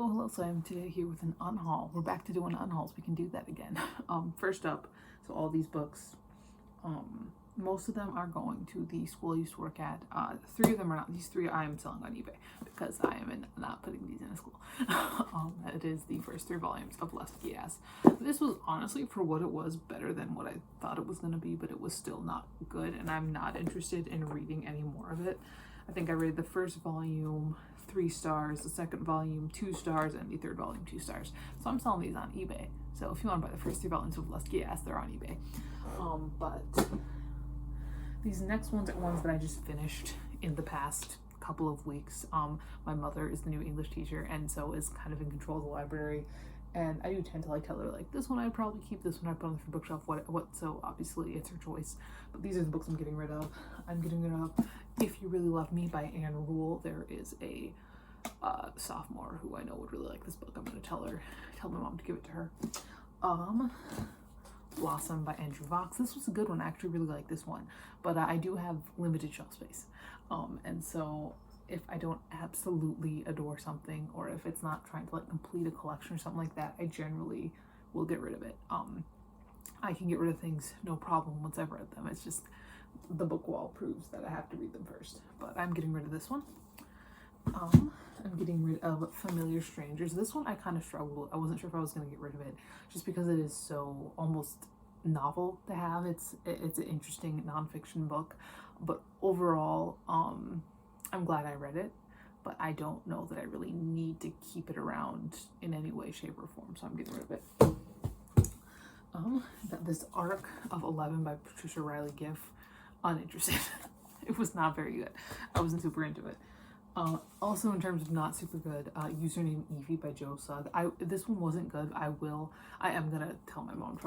Hello, so I'm today here with an unhaul. We're back to doing unhauls. We can do that again. First up, so all these books, most of them are going to the school I used to work at. 3 of them are not. These 3 I am selling on eBay because I am not putting these in a school. It is the first 3 volumes of Left Gas. This was honestly, for what it was, better than what I thought it was going to be, but it was still not good, and I'm not interested in reading any more of it. I think I rated the first volume 3 stars, the second volume 2 stars, and the third volume 2 stars. So I'm selling these on eBay. So if you want to buy the first 3 volumes of Left Gas, they're on eBay. But these next ones are ones that I just finished in the past couple of weeks. My mother is the new English teacher, and so is kind of in control of the library. And I do tend to tell her this one I'd probably keep, this one I'd put on the bookshelf, what. So obviously it's her choice. But these are the books I'm getting rid of. I'm getting rid of If You Really Love Me by Anne Rule. There is a sophomore who I know would really like this book. I'm gonna tell my mom to give it to her. Blossom by Andrew Vox. This was a good one. I actually really like this one, but I do have limited shelf space, and so if I don't absolutely adore something, or if it's not trying to complete a collection or something like that, I generally will get rid of it. I can get rid of things no problem once I've read them. It's just the book wall proves that I have to read them first. But I'm getting rid of this one. I'm getting rid of Familiar Strangers. This one I kind of struggled. I wasn't sure if I was going to get rid of it just because it is so almost novel to have. It's an interesting nonfiction book, but overall, I'm glad I read it, but I don't know that I really need to keep it around in any way, shape, or form, so I'm getting rid of it. Got this Arc of 11 by Patricia Riley Giff. Uninterested. It was not very good. I wasn't super into it. Also, in terms of not super good, Username Evie by Joe Sugg. This one wasn't good. I am gonna tell my mom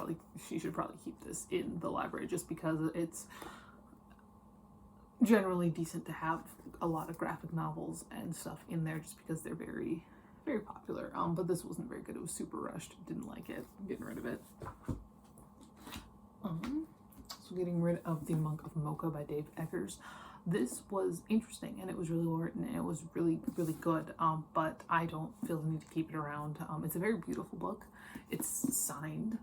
she should probably keep this in the library just because it's generally decent to have a lot of graphic novels and stuff in there just because they're very, very popular. But this wasn't very good. It was super rushed. Didn't like it. I'm getting rid of it. So getting rid of The Monk of Mocha by Dave Eggers. This was interesting and it was really well written and it was really, really good. But I don't feel the need to keep it around. It's a very beautiful book. It's signed.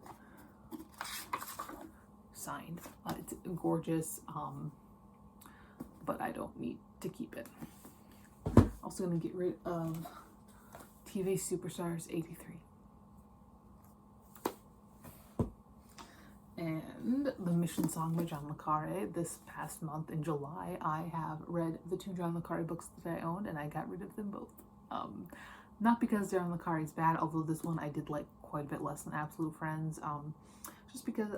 It's gorgeous. But I don't need to keep it. Also gonna get rid of TV Superstars 83. And The Mission Song by John le Carre. This past month in July, I have read the 2 John le Carre books that I owned, and I got rid of them both. Not because John le Carre is bad, although this one I did like quite a bit less than Absolute Friends. Just because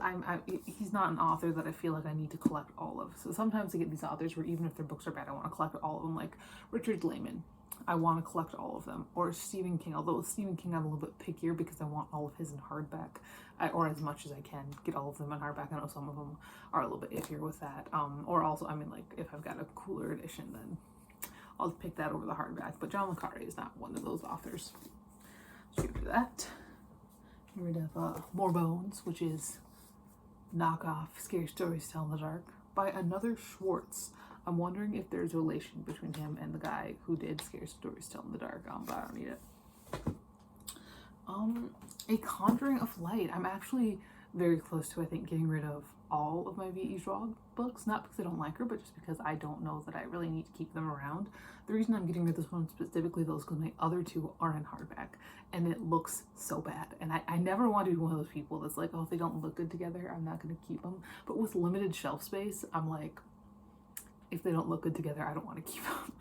he's not an author that I feel like I need to collect all of. So sometimes I get these authors where even if their books are bad, I want to collect all of them, like Richard Lehman. I want to collect all of them. Or Stephen King, although with Stephen King I'm a little bit pickier because I want all of his in hardback, or as much as I can get all of them in hardback. I know some of them are a little bit iffier with that. Or also, if I've got a cooler edition, then I'll pick that over the hardback. But John le Carre is not one of those authors. So get rid of that. Get rid of More Bones, which is knockoff Scary Stories Tell in the Dark by another Schwartz. I'm wondering if there's a relation between him and the guy who did Scary Stories Tell in the Dark, but I don't need it. A Conjuring of Light. I'm actually very close to, I think, getting rid of all of my V.E. Schwab books, not because I don't like her, but just because I don't know that I really need to keep them around. The reason I'm getting rid of this one specifically, though, is because my other 2 are in hardback, and it looks so bad. And I never want to be one of those people that's like, oh, if they don't look good together, I'm not going to keep them. But with limited shelf space, I'm like, if they don't look good together, I don't want to keep them.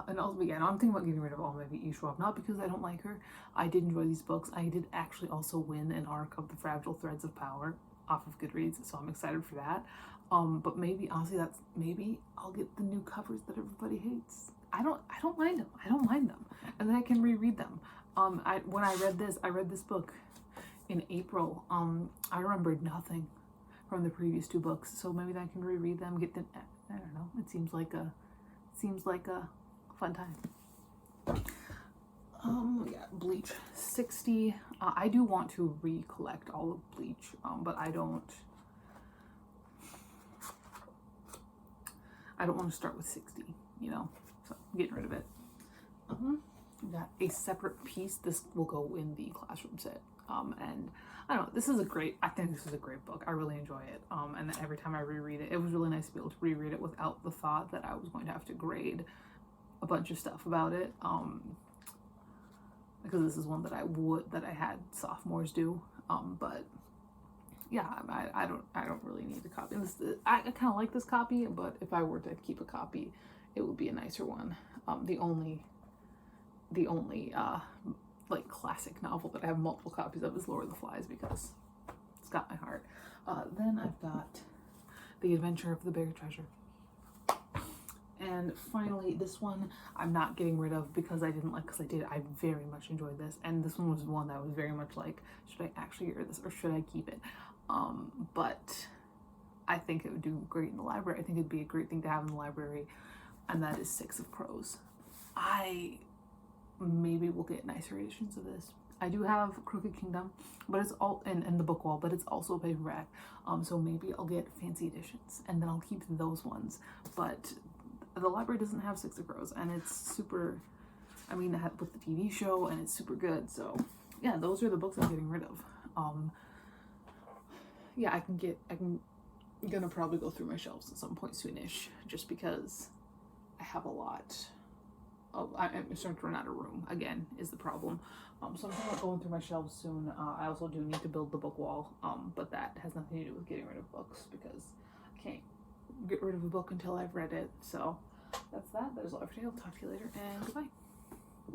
And also, again, I'm thinking about getting rid of all my V.E. Schwab, not because I don't like her. I did enjoy these books. I did actually also win an arc of The Fragile Threads of Power off of Goodreads, so I'm excited for that. But maybe, honestly, maybe I'll get the new covers that everybody hates. I don't mind them. I don't mind them. And then I can reread them. When I read this book in April, I remembered nothing from the previous 2 books, so maybe then I can reread them, get them. I don't know. It seems like a fun time. We got Bleach 60. I do want to recollect all of Bleach, but I don't want to start with 60, so I'm getting rid of it. got a separate piece. This will go in the classroom set. And I don't know, I think this is a great book. I really enjoy it. And every time I reread it, it was really nice to be able to reread it without the thought that I was going to have to grade a bunch of stuff about it. Because this is one that I had sophomores do. But yeah, I don't really need the copy. I kind of like this copy, but if I were to keep a copy, it would be a nicer one. The only like classic novel that I have multiple copies of is Lord of the Flies, because it's got my heart. Then I've got The Adventure of the Buried Treasure. And finally, this one I'm not getting rid of because I very much enjoyed this. And this one was one that was very much like, should I actually get rid of this or should I keep it? But I think it would do great in the library. I think it'd be a great thing to have in the library. And that is Six of Crows. I maybe will get nicer editions of this. I do have Crooked Kingdom, but it's all in the book wall, but it's also a paperback. So maybe I'll get fancy editions and then I'll keep those ones. But the library doesn't have Six of Crows, and it's super, I mean, with the TV show, and it's super good. So yeah, those are the books I'm getting rid of. Yeah, I'm gonna probably go through my shelves at some point soonish, just because I have a lot. I'm starting to run out of room again is the problem. So I'm thinking about going through my shelves soon. I also do need to build the book wall, but that has nothing to do with getting rid of books, because I can't get rid of a book until I've read it. So that's that. That is all for today. I'll talk to you later, and goodbye.